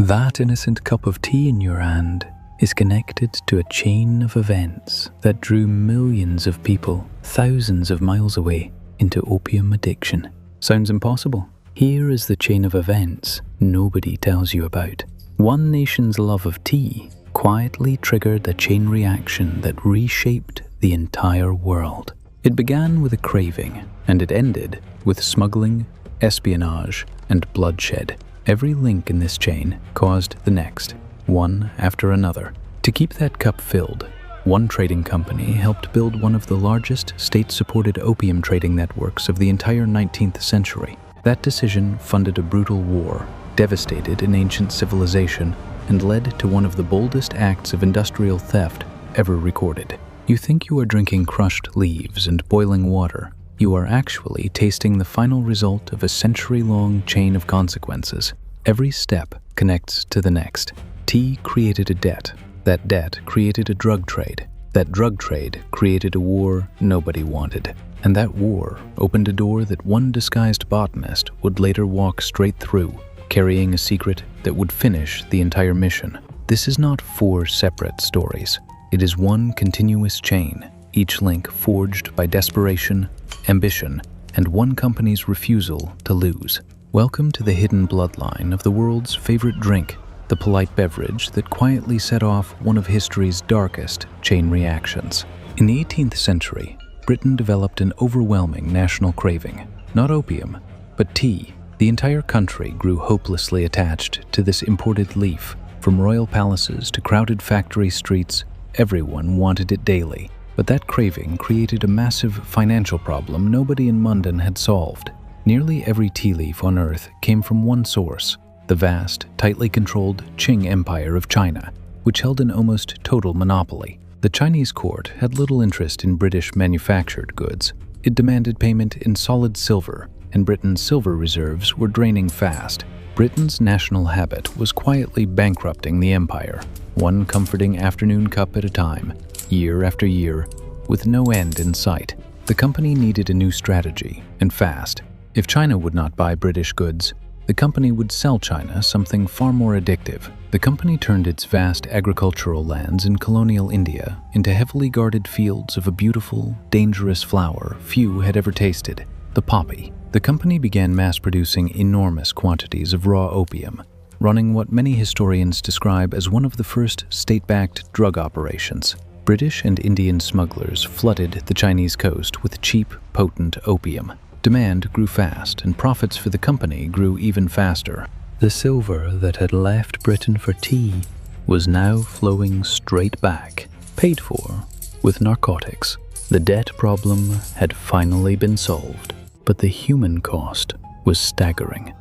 That innocent cup of tea in your hand is connected to a chain of events that drew millions of people thousands of miles away into opium addiction. Sounds impossible? Here is the chain of events nobody tells you about. One nation's love of tea quietly triggered a chain reaction that reshaped the entire world. It began with a craving, and it ended with smuggling, espionage, and bloodshed. Every link in this chain caused the next, one after another. To keep that cup filled, one trading company helped build one of the largest state-supported opium trading networks of the entire 19th century. That decision funded a brutal war, devastated an ancient civilization, and led to one of the boldest acts of industrial theft ever recorded. You think you are drinking crushed leaves and boiling water. You are actually tasting the final result of a century-long chain of consequences. Every step connects to the next. Tea created a debt. That debt created a drug trade. That drug trade created a war nobody wanted. And that war opened a door that one disguised botanist would later walk straight through, carrying a secret that would finish the entire mission. This is not four separate stories. It is one continuous chain, each link forged by desperation, ambition, and one company's refusal to lose. Welcome to the hidden bloodline of the world's favorite drink, the polite beverage that quietly set off one of history's darkest chain reactions. In the 18th century, Britain developed an overwhelming national craving. Not opium, but tea. The entire country grew hopelessly attached to this imported leaf. From royal palaces to crowded factory streets, everyone wanted it daily. But that craving created a massive financial problem nobody in London had solved. Nearly every tea leaf on Earth came from one source, the vast, tightly controlled Qing Empire of China, which held an almost total monopoly. The Chinese court had little interest in British manufactured goods. It demanded payment in solid silver, and Britain's silver reserves were draining fast. Britain's national habit was quietly bankrupting the empire, one comforting afternoon cup at a time, year after year, with no end in sight. The company needed a new strategy, and fast. If China would not buy British goods, the company would sell China something far more addictive. The company turned its vast agricultural lands in colonial India into heavily guarded fields of a beautiful, dangerous flower few had ever tasted, the poppy. The company began mass-producing enormous quantities of raw opium, running what many historians describe as one of the first state-backed drug operations. British and Indian smugglers flooded the Chinese coast with cheap, potent opium. Demand grew fast, and profits for the company grew even faster. The silver that had left Britain for tea was now flowing straight back, paid for with narcotics. The debt problem had finally been solved, but the human cost was staggering.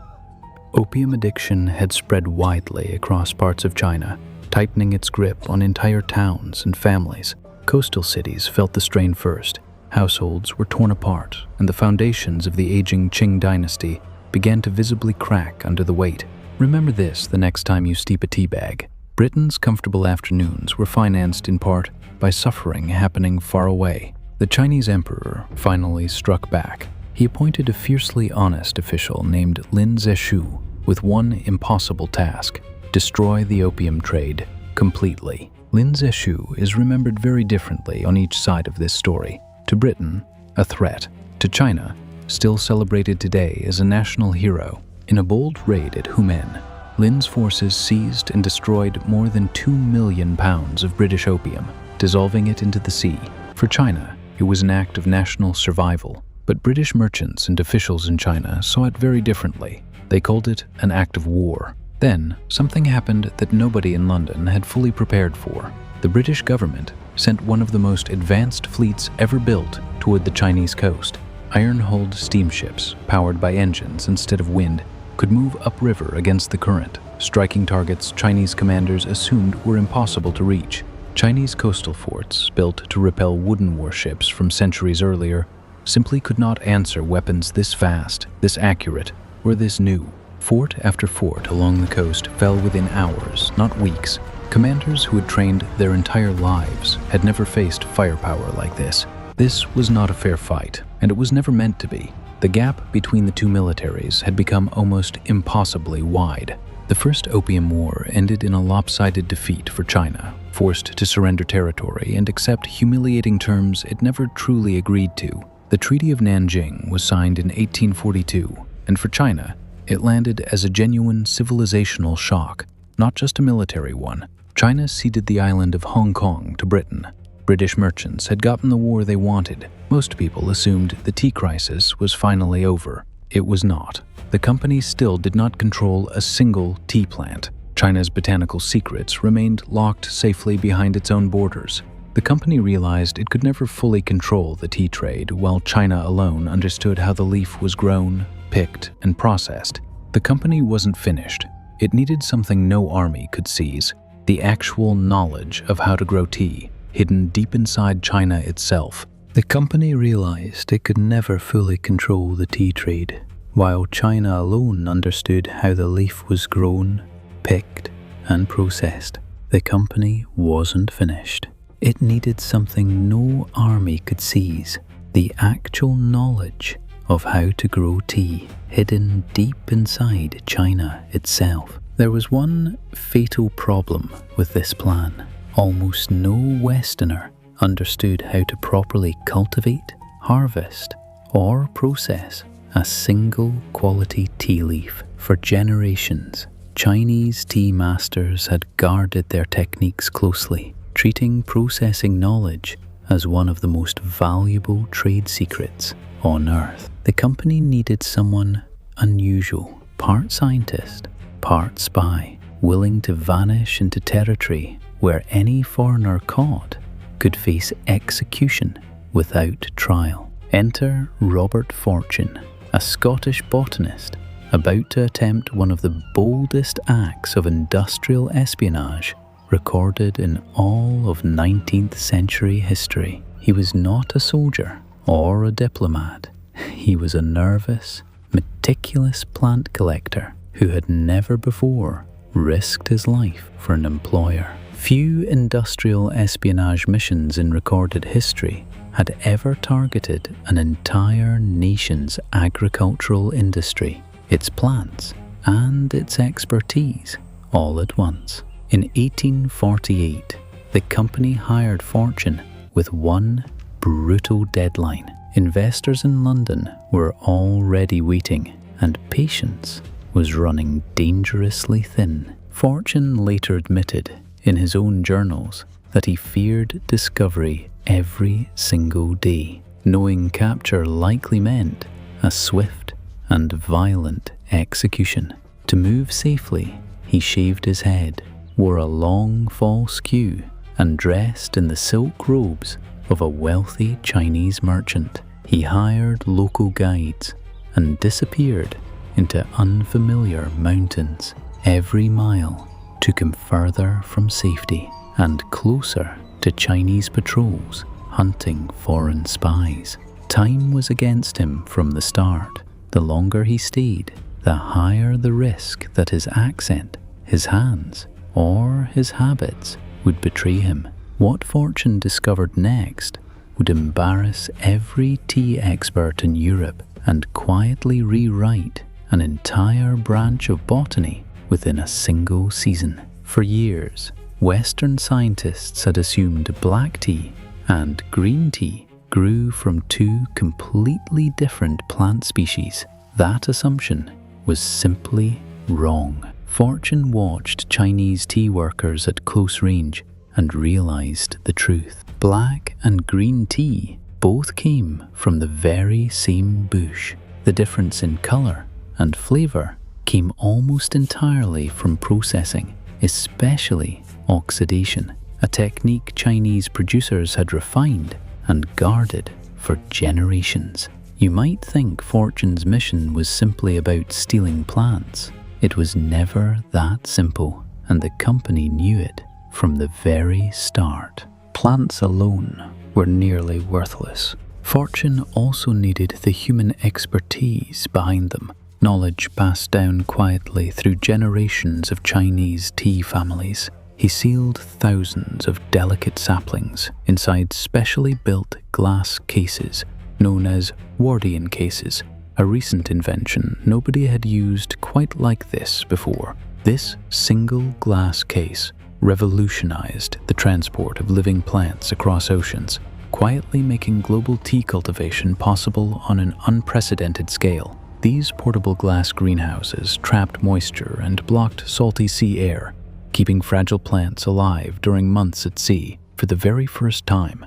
Opium addiction had spread widely across parts of China, tightening its grip on entire towns and families. Coastal cities felt the strain first. Households were torn apart, and the foundations of the aging Qing dynasty began to visibly crack under the weight. Remember this the next time you steep a tea bag. Britain's comfortable afternoons were financed in part by suffering happening far away. The Chinese emperor finally struck back. He appointed a fiercely honest official named Lin Zexu with one impossible task: destroy the opium trade completely. Lin Zexu is remembered very differently on each side of this story. To Britain, a threat. To China, still celebrated today as a national hero. In a bold raid at Humen, Lin's forces seized and destroyed more than 2 million pounds of British opium, dissolving it into the sea. For China, it was an act of national survival. But British merchants and officials in China saw it very differently. They called it an act of war. Then, something happened that nobody in London had fully prepared for. The British government sent one of the most advanced fleets ever built toward the Chinese coast. Iron-hulled steamships, powered by engines instead of wind, could move upriver against the current, striking targets Chinese commanders assumed were impossible to reach. Chinese coastal forts, built to repel wooden warships from centuries earlier, simply could not answer weapons this fast, this accurate, or this new. Fort after fort along the coast fell within hours, not weeks. Commanders who had trained their entire lives had never faced firepower like this. This was not a fair fight, and it was never meant to be. The gap between the two militaries had become almost impossibly wide. The First Opium War ended in a lopsided defeat for China, forced to surrender territory and accept humiliating terms it never truly agreed to. The Treaty of Nanjing was signed in 1842, and for China, it landed as a genuine civilizational shock, not just a military one. China ceded the island of Hong Kong to Britain. British merchants had gotten the war they wanted. Most people assumed the tea crisis was finally over. It was not. The company still did not control a single tea plant. China's botanical secrets remained locked safely behind its own borders. The company realized it could never fully control the tea trade while China alone understood how the leaf was grown, picked, and processed. The company wasn't finished. It needed something no army could seize: the actual knowledge of how to grow tea, hidden deep inside China itself. The company realized it could never fully control the tea trade, while China alone understood how the leaf was grown, picked, and processed. The company wasn't finished. It needed something no army could seize: the actual knowledge of how to grow tea, hidden deep inside China itself. There was one fatal problem with this plan. Almost no Westerner understood how to properly cultivate, harvest, or process a single quality tea leaf. For generations, Chinese tea masters had guarded their techniques closely, treating processing knowledge as one of the most valuable trade secrets on earth. The company needed someone unusual, part scientist, part spy, willing to vanish into territory where any foreigner caught could face execution without trial. Enter Robert Fortune, a Scottish botanist about to attempt one of the boldest acts of industrial espionage recorded in all of 19th century history. He was not a soldier or a diplomat. He was a nervous, meticulous plant collector who had never before risked his life for an employer. Few industrial espionage missions in recorded history had ever targeted an entire nation's agricultural industry, its plants, and its expertise all at once. In 1848, the company hired Fortune with one brutal deadline. Investors in London were already waiting, and patience was running dangerously thin. Fortune later admitted in his own journals that he feared discovery every single day, knowing capture likely meant a swift and violent execution. To move safely, he shaved his head, wore a long false queue, and dressed in the silk robes of a wealthy Chinese merchant. He hired local guides and disappeared into unfamiliar mountains. Every mile took him further from safety and closer to Chinese patrols hunting foreign spies. Time was against him from the start. The longer he stayed, the higher the risk that his accent, his hands, or his habits would betray him. What Fortune discovered next would embarrass every tea expert in Europe and quietly rewrite an entire branch of botany within a single season. For years, Western scientists had assumed black tea and green tea grew from two completely different plant species. That assumption was simply wrong. Fortune watched Chinese tea workers at close range and realized the truth. Black and green tea both came from the very same bush. The difference in color and flavor came almost entirely from processing, especially oxidation, a technique Chinese producers had refined and guarded for generations. You might think Fortune's mission was simply about stealing plants. It was never that simple, and the company knew it from the very start. Plants alone were nearly worthless. Fortune also needed the human expertise behind them, knowledge passed down quietly through generations of Chinese tea families. He sealed thousands of delicate saplings inside specially built glass cases known as Wardian cases, a recent invention nobody had used quite like this before. This single glass case revolutionized the transport of living plants across oceans, quietly making global tea cultivation possible on an unprecedented scale. These portable glass greenhouses trapped moisture and blocked salty sea air, keeping fragile plants alive during months at sea for the very first time.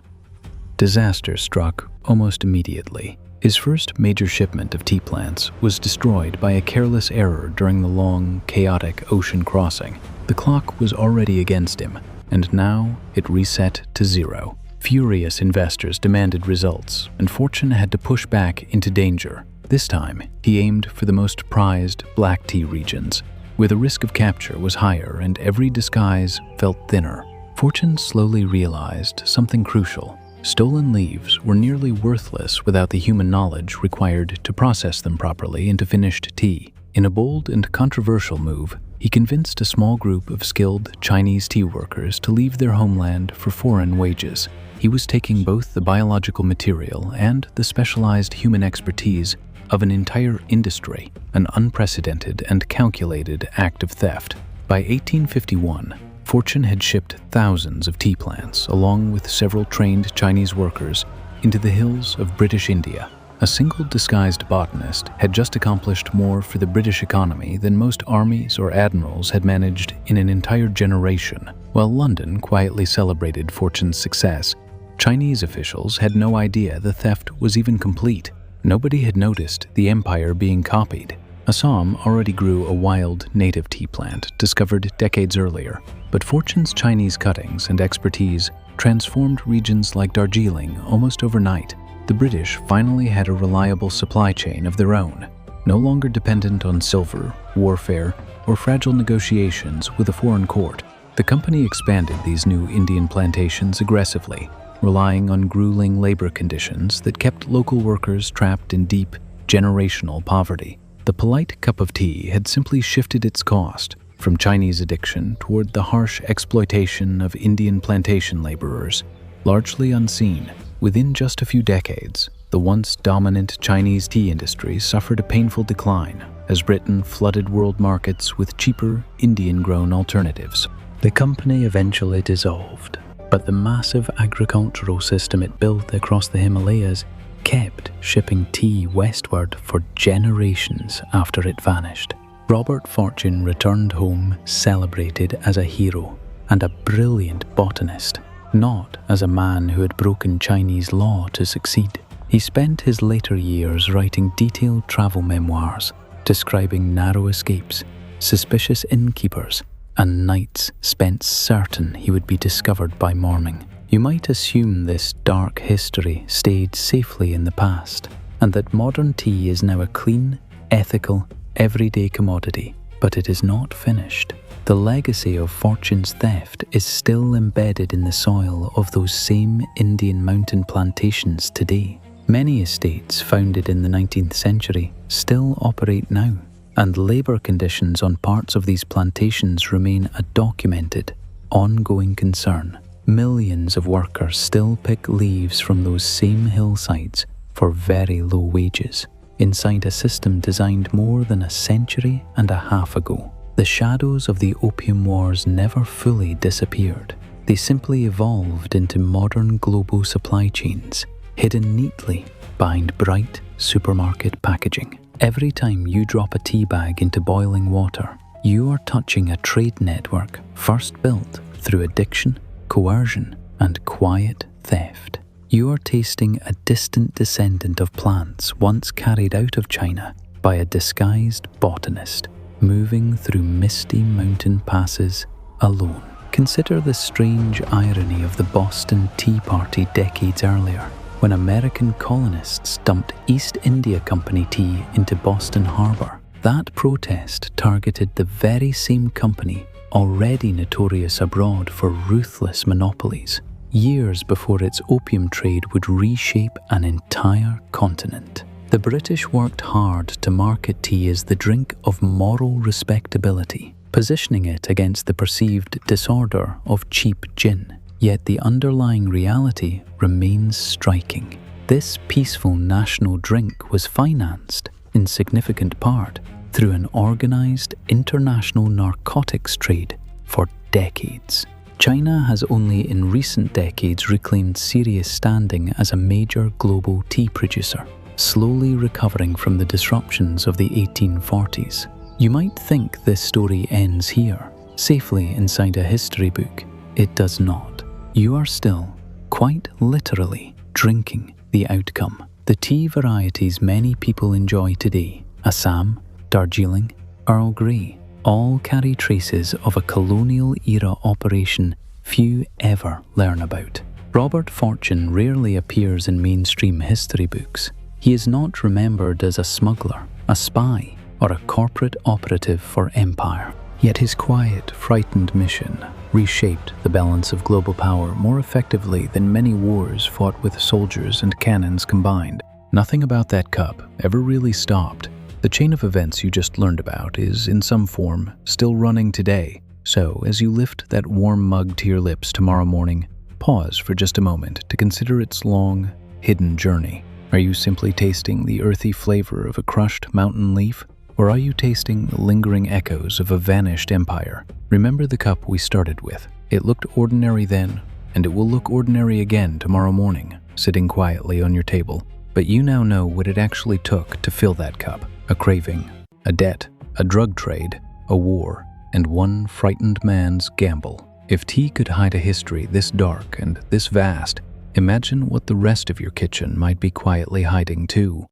Disaster struck almost immediately. His first major shipment of tea plants was destroyed by a careless error during the long, chaotic ocean crossing. The clock was already against him, and now it reset to zero. Furious investors demanded results, and Fortune had to push back into danger. This time, he aimed for the most prized black tea regions, where the risk of capture was higher and every disguise felt thinner. Fortune slowly realized something crucial. Stolen leaves were nearly worthless without the human knowledge required to process them properly into finished tea. In a bold and controversial move, he convinced a small group of skilled Chinese tea workers to leave their homeland for foreign wages. He was taking both the biological material and the specialized human expertise of an entire industry, an unprecedented and calculated act of theft. By 1851, Fortune had shipped thousands of tea plants, along with several trained Chinese workers, into the hills of British India. A single disguised botanist had just accomplished more for the British economy than most armies or admirals had managed in an entire generation. While London quietly celebrated Fortune's success, Chinese officials had no idea the theft was even complete. Nobody had noticed the empire being copied. Assam already grew a wild native tea plant discovered decades earlier, but Fortune's Chinese cuttings and expertise transformed regions like Darjeeling almost overnight. The British finally had a reliable supply chain of their own, no longer dependent on silver, warfare, or fragile negotiations with a foreign court. The company expanded these new Indian plantations aggressively, relying on grueling labor conditions that kept local workers trapped in deep, generational poverty. The polite cup of tea had simply shifted its cost from Chinese addiction toward the harsh exploitation of Indian plantation laborers, largely unseen. Within just a few decades, the once dominant Chinese tea industry suffered a painful decline as Britain flooded world markets with cheaper Indian-grown alternatives. The company eventually dissolved, but the massive agricultural system it built across the Himalayas kept shipping tea westward for generations after it vanished. Robert Fortune returned home celebrated as a hero and a brilliant botanist, not as a man who had broken Chinese law to succeed. He spent his later years writing detailed travel memoirs, describing narrow escapes, suspicious innkeepers, and nights spent certain he would be discovered by morning. You might assume this dark history stayed safely in the past, and that modern tea is now a clean, ethical, everyday commodity, but it is not finished. The legacy of Fortune's theft is still embedded in the soil of those same Indian mountain plantations today. Many estates founded in the 19th century still operate now, and labor conditions on parts of these plantations remain a documented, ongoing concern. Millions of workers still pick leaves from those same hillsides for very low wages, inside a system designed more than a century and a half ago. The shadows of the Opium Wars never fully disappeared. They simply evolved into modern global supply chains, hidden neatly behind bright supermarket packaging. Every time you drop a tea bag into boiling water, you are touching a trade network first built through addiction, coercion, and quiet theft. You are tasting a distant descendant of plants once carried out of China by a disguised botanist, moving through misty mountain passes alone. Consider the strange irony of the Boston Tea Party decades earlier, when American colonists dumped East India Company tea into Boston Harbor. That protest targeted the very same company already notorious abroad for ruthless monopolies, years before its opium trade would reshape an entire continent. The British worked hard to market tea as the drink of moral respectability, positioning it against the perceived disorder of cheap gin. Yet the underlying reality remains striking. This peaceful national drink was financed, in significant part, through an organized international narcotics trade for decades. China has only in recent decades reclaimed serious standing as a major global tea producer, slowly recovering from the disruptions of the 1840s. You might think this story ends here, safely inside a history book. It does not. You are still, quite literally, drinking the outcome. The tea varieties many people enjoy today, Assam, Darjeeling, Earl Grey, all carry traces of a colonial-era operation few ever learn about. Robert Fortune rarely appears in mainstream history books. He is not remembered as a smuggler, a spy, or a corporate operative for empire. Yet his quiet, frightened mission reshaped the balance of global power more effectively than many wars fought with soldiers and cannons combined. Nothing about that cup ever really stopped. The chain of events you just learned about is, in some form, still running today. So, as you lift that warm mug to your lips tomorrow morning, pause for just a moment to consider its long, hidden journey. Are you simply tasting the earthy flavor of a crushed mountain leaf? Or are you tasting the lingering echoes of a vanished empire? Remember the cup we started with. It looked ordinary then, and it will look ordinary again tomorrow morning, sitting quietly on your table. But you now know what it actually took to fill that cup. A craving, a debt, a drug trade, a war, and one frightened man's gamble. If tea could hide a history this dark and this vast, imagine what the rest of your kitchen might be quietly hiding too.